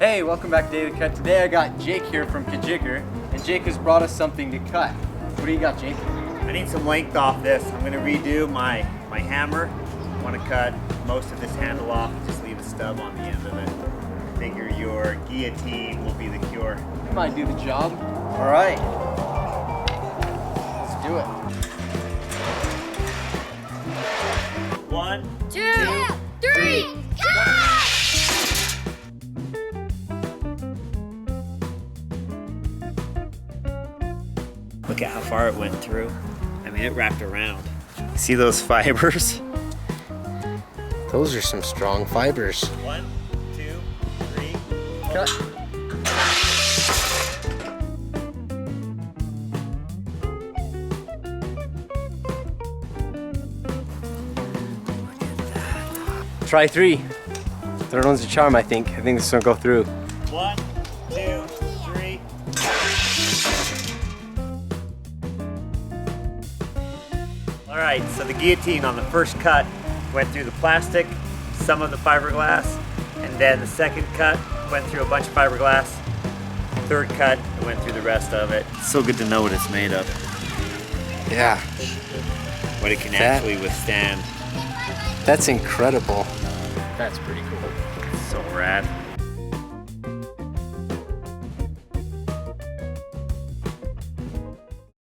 Hey, welcome back to Daily Cut. Today I got Jake here from Kajigger, and Jake has brought us something to cut. What do you got, Jake? I need some length off this. I'm going to redo my hammer. I want to cut most of this handle off, just leave a stub on the end of it. Figure your guillotine will be the cure. You might do the job. All right, let's do it. 1, 2, 3, cut! Look at how far it went through. I mean, it wrapped around. See those fibers? Those are some strong fibers. 1, 2, 3, cut. Try 3. Third one's a charm, I think. I think this one will go through. 1, 2, 3. All right, so the guillotine on the first cut went through the plastic, some of the fiberglass, and then the second cut went through a bunch of fiberglass. Third cut, it went through the rest of it. It's so good to know what it's made of. Yeah. What it can actually withstand. That's incredible. That's pretty cool. So rad.